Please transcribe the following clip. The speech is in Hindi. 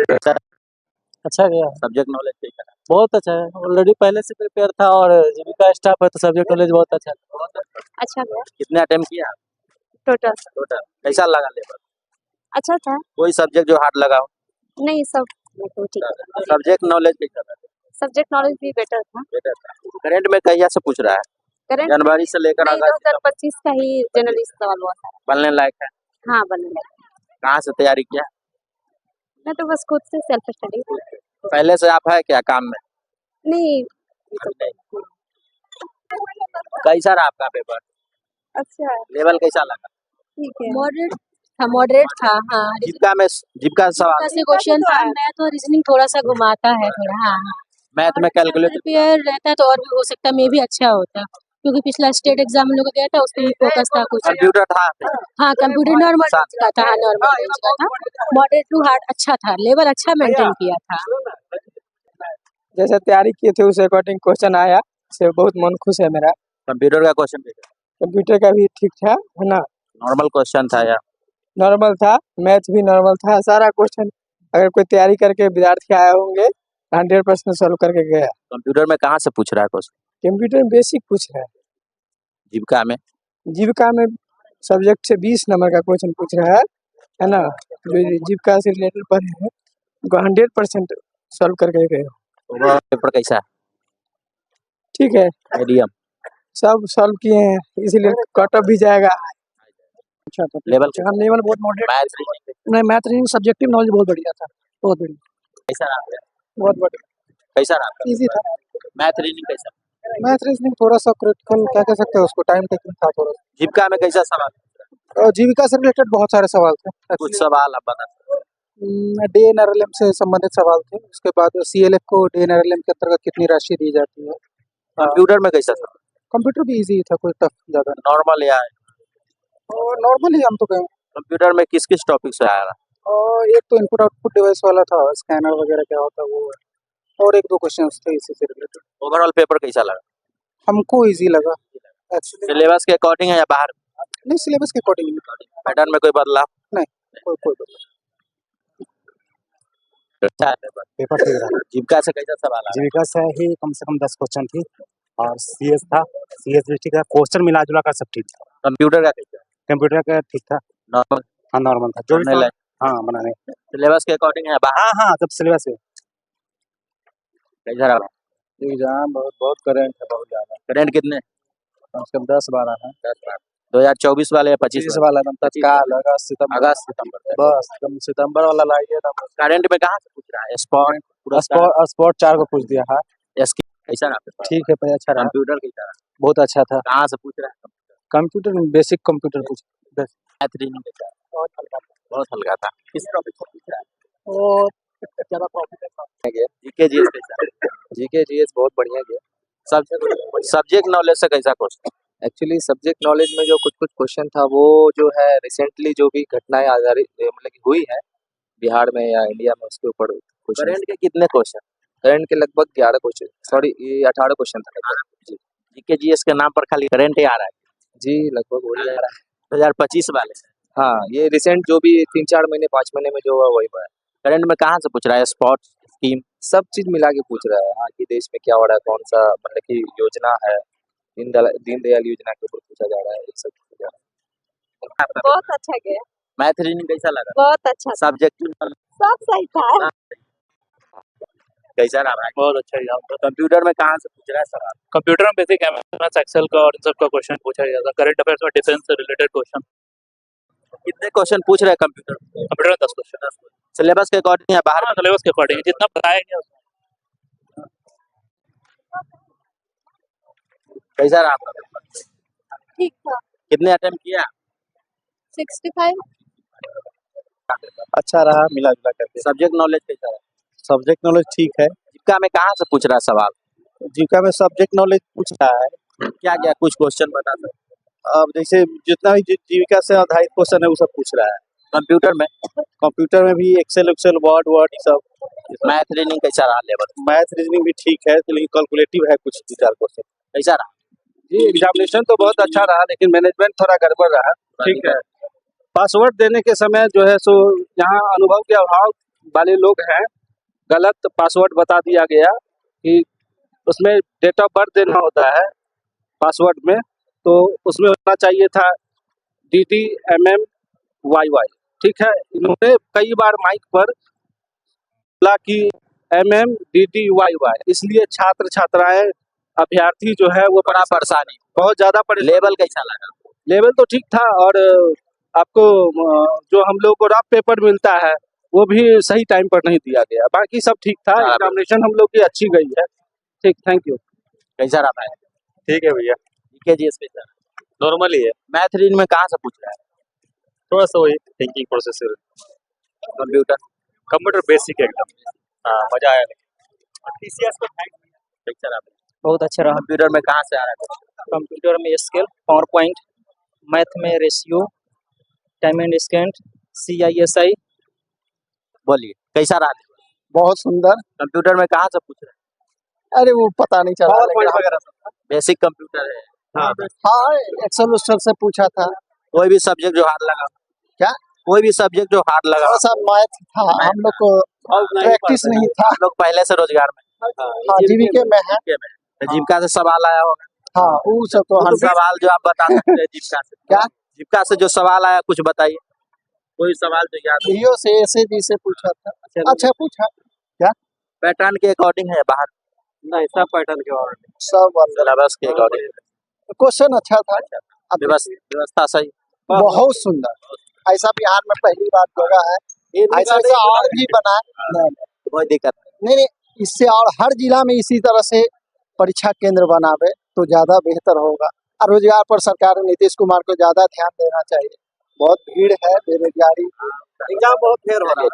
कैसा अच्छा गया। सब्जेक्ट नॉलेज कैसा रहा? बहुत अच्छा है, ऑलरेडी पहले से प्रिपेयर था और जीविका स्टाफ है तो सब्जेक्ट नॉलेज बहुत अच्छा है। अच्छा गया कितने अटेम्प्ट किया टोटल। टोटल? कैसा लगा लेबर? अच्छा था। कोई सब्जेक्ट जो हार्ड लगा हो? नहीं सब तो ठीक है। सब्जेक्ट नॉलेज कैसा था? सब्जेक्ट नॉलेज भी बेटर था। बेटर था। करंट में कहिया से पूछ रहा है? करंट जनवरी से लेकर नहीं अगस्त तक 2025 का ही जनरली सवाल हुआ था। बनने लायक है? हाँ बने। कहाँ से तैयारी किया? मैं तो बस खुद से सेल्फ स्टडी। पहले से आप है क्या काम में? नहीं कैसा रहा आपका पेपर? अच्छा लेवल कैसा लगा? ठीक है। मॉडरेट था। हाँ जीविका सवाल से क्वेश्चन था। मैथ और रीजनिंग थोड़ा सा घुमाता है थोड़ा। हाँ मैथ में कैलकुलेटर प्रिपेयर रहता तो और भी हो सकता, मे भी अच्छा होता क्योंकि पिछला स्टेट एग्जाम लोग गया था उसमें फोकस था कुछ। कंप्यूटर था? हाँ कंप्यूटर नॉर्मल का था। हाँ नॉर्मल रेंज का था। मॉडरेट टू हार्ड अच्छा था, लेवल अच्छा मेंटेन किया था। जैसे तैयारी किए थे उस अकॉर्डिंग क्वेश्चन आया, से बहुत मन खुश है मेरा। कंप्यूटर का क्वेश्चन कैसा? कंप्यूटर का भी ठीक था, है ना, नॉर्मल क्वेश्चन था या नॉर्मल था। मैथ भी नॉर्मल था, सारा क्वेश्चन अगर कोई तैयारी करके विद्यार्थी आए होंगे 100% सॉल्व करके गया। कंप्यूटर में कहाँ से पूछ रहा है क्वेश्चन? कंप्यूटर में बेसिक पूछ रहा है। जीविका में? जीविका में सब्जेक्ट से 20 नंबर का क्वेश्चन पूछ रहा है ना, जो जीविका से रिलेटेड पढ़े हैं उनको 100% सॉल्व करके गए हो। ओवरऑल पेपर कैसा है? ठीक है, मीडियम? सब सॉल्व किए हैं इसीलिए कट ऑफ भी जाएगा। अच्छा था लेवल हाँ, लेवल बहुत मॉडरेट। मैथ नहीं मैथ रीजनिंग सब्जेक्टिव नॉलेज बहुत बढ़िया था, बहुत बढ़िया, कैसा रहा? बहुत बढ़िया, कैसा रहा? इजी था। मैथ रीजनिंग कैसा? मैथ रीजनिंग थोड़ा सा क्रिटिकल क्या कह सकते हैं उसको, टाइम टेकिंग था थोड़ा। जीविका में कैसा सवाल? और जीविका से रिलेटेड बहुत सारे सवाल थे। कुछ सवाल आप बता सकते डे एनआरएलएम से संबंधित सवाल थे, उसके बाद सीएलएफ को डे एनआरएलएम के अंतर्गत कितनी राशि दी जाती है। कंप्यूटर में कैसा सवाल? कंप्यूटर भी इजी था, कोई टफ ज़्यादा नॉर्मल या और नॉर्मल ही हम तो गए। कंप्यूटर में किस किस टॉपिक से आया? और एक तो इनपुट आउटपुट डिवाइस वाला था, स्कैनर वगैरह क्या होता है वो है, और एक दो क्वेश्चन थे इसी से रिलेटेड। ओवरऑल पेपर कैसा लगा? हमको इजी लगा एक्चुअली। सिलेबस के अकॉर्डिंग है या बाहर? नहीं सिलेबस के अकॉर्डिंग पैटर्न में कोई बदलाव? नहीं, कोई अच्छा है पेपर। पेपर ठीक रहा। जीविका से कैसा सवाल आया? जीविका से ही कम से कम 10 क्वेश्चन थी और सीएस था, सीएस भी ठीक था, क्वेश्चन मिला जुला कर सब ठीक था। कंप्यूटर का कैसा? कंप्यूटर का ठीक था, नॉर्मल? हाँ नॉर्मल था, जो भी बनने लायक? हाँ बनाने। सिलेबस के अकॉर्डिंग है बाहर? हाँ सब सिलेबस है। कैसा रहा? एग्जाम बहुत करंट है, बहुत ज़्यादा करंट कितने? कम से कम 10-12 है। 2024 वाले या 25 वाला एकदम तत्काल अगस्त सितंबर तक। बस एकदम सितंबर वाला लाइए ना। करंट में कहाँ से पूछ रहा है? स्पॉट स्पॉट 4 को पूछ दिया है। कैसा रहा पेपर? ठीक है भाई, अच्छा रहा, कंप्यूटर कैसा रहा? बहुत अच्छा था। कहाँ से पूछ रहा है? कंप्यूटर में बेसिक कंप्यूटर पूछ बस। मैथ रीजनिंग कैसा रहा? बहुत हल्का था। किस टॉपिक से पूछ रहा है? और ज़्यादा प्रॉफिट है। जीके जीएस कैसा? जीके जीएस बहुत बढ़िया गया। सब्जेक्ट नॉलेज से कैसा क्वेश्चन? एक्चुअली सब्जेक्ट नॉलेज में जो कुछ क्वेश्चन था वो जो है रिसेंटली जो भी घटनाएं आधारित मतलब कि हुई है बिहार में या इंडिया में उसके ऊपर क्वेश्चन। करंट के कितने क्वेश्चन? करंट के लगभग 11 क्वेश्चन, सॉरी ये 18 क्वेश्चन था। जीके जीएस के नाम पर खाली करंट ही आ रहा है। जी लगभग वही आ रहा है। 2025 वाले? हाँ ये रिसेंट जो भी 3-4 महीने 5 महीने में जो हुआ वही हुआ है। करंट में कहाँ से पूछ रहा है? स्पॉट स्कीम सब चीज मिला के पूछ रहा है। हाँ कि देश में क्या हो रहा है, कौन सा मतलब कि योजना है, दीनदयाल योजना के ऊपर पूछा जा रहा है, ये सब पूछा जा रहा है। बहुत अच्छा गया। मैथ रीजनिंग कैसा लगा? बहुत अच्छा था। सब्जेक्ट सब सही था। कैसा रहा भाई? बहुत अच्छा ही आपका। कंप्यूटर में कहाँ से पूछ रहा है सवाल? कंप्यूटर में बेसिक एमएस एक्सेल का और इन सब का क्वेश्चन पूछा गया था। करंट अफेयर्स में डिफेंस से रिलेटेड क्वेश्चन। कितने क्वेश्चन पूछ रहे हैं कंप्यूटर? कंप्यूटर में 10 क्वेश्चन। सिलेबस के अकॉर्डिंग या बाहर? सिलेबस के अकॉर्डिंग जितना बताया गया उसमें। कैसा रहा आपका पेपर? ठीक था। कितने अटेम्प्ट किया? 65। अच्छा रहा मिला जुला करके। सब्जेक्ट नॉलेज कैसा रहा? सब्जेक्ट नॉलेज ठीक है। जीविका में कहाँ से पूछ रहा है सवाल? जीविका में सब्जेक्ट नॉलेज पूछ रहा है। क्या क्या कुछ क्वेश्चन बता सकते? अब जैसे जितना भी जीविका से आधारित क्वेश्चन है वो सब पूछ रहा है। कंप्यूटर में भी एक्सेल वर्ड ये सब। मैथ रीजनिंग कैसा रहा लेवल? मैथ रीजनिंग भी ठीक है लेकिन कैलकुलेटिव है कुछ 2-4 क्वेश्चन। कैसा रहा? जी एग्जामिनेशन तो बहुत अच्छा रहा लेकिन मैनेजमेंट थोड़ा गड़बड़ रहा। ठीक है, पासवर्ड देने के समय जो है सो यहाँ अनुभव के अभाव वाले लोग हैं, गलत पासवर्ड बता दिया गया कि उसमें डेट ऑफ बर्थ देना होता है पासवर्ड में, तो उसमें होना चाहिए था DDMMYY। ठीक है, इन्होंने कई बार माइक पर बोला कि MMDDYY, इसलिए छात्र छात्राएं अभ्यर्थी जो है वो बड़ा परेशानी, बहुत ज्यादा परेशान। लेवल कैसा लगा? लेवल तो ठीक था, और आपको जो हम लोग को रफ पेपर मिलता है वो भी सही टाइम पर नहीं दिया गया, बाकी सब ठीक था। हाँ। एग्जामिनेशन हम लोग की अच्छी गई है। ठीक, थैंक यू। कैसा रहा है? ठीक है भैया, जीकेजीएस कैसा? नॉर्मल ही है, मैथ रीडिंग में कहाँ से पूछ रहा है? थोड़ा सा वही थिंकिंग प्रोसेस है, कंप्यूटर कंप्यूटर बेसिक एकदम। हाँ, मजा आया। TCS को कैसा रहा? बहुत अच्छा रहा। कंप्यूटर में कहाँ से आ रहा है? कंप्यूटर में स्केल, पावर पॉइंट, मैथ में ratio, time and scanned, CISI। बोलिए कैसा रहा? बहुत सुंदर। कंप्यूटर में कहाँ से पूछ रहा है? अरे वो पता नहीं चला, बेसिक कंप्यूटर है। हाँ एक्सेल उक्सेल से पूछा था। कोई भी सब्जेक्ट जो हार्ड लगा? क्या? कोई भी सब्जेक्ट जो हार्ड लगा? थोड़ा सा मैथ था, हम लोग को प्रैक्टिस नहीं था। हम लोग पहले से रोजगार में, हाँ जीविका में है। तो जीविका से सवाल आया होगा। हाँ वो सब तो कुछ सवाल जो आप बता सकते हैं जीविका से? क्या? जीविका से जो सवाल आया कुछ बताइए, कोई सवाल जो याद हो। DO से SAB से पूछा था। अच्छा पूछा। पैटर्न के अकॉर्डिंग है बाहर? नहीं, सब पैटर्न के और सब सिलेबस के अकॉर्डिंग। क्वेश्चन अच्छा था। अब व्यवस्था सही, बहुत सुंदर। ऐसा बिहार में पहली बार लगा है। ऐसा ऐसा और भी बना। कोई दिक्कत नहीं नहीं, इससे और हर जिला में इसी तरह से परीक्षा केंद्र बनावे तो ज्यादा बेहतर होगा। और रोजगार पर सरकार नीतीश कुमार को ज्यादा ध्यान देना चाहिए। बहुत भीड़ है, बेरोजगारी, एग्जाम बहुत फेयर हो रहा है।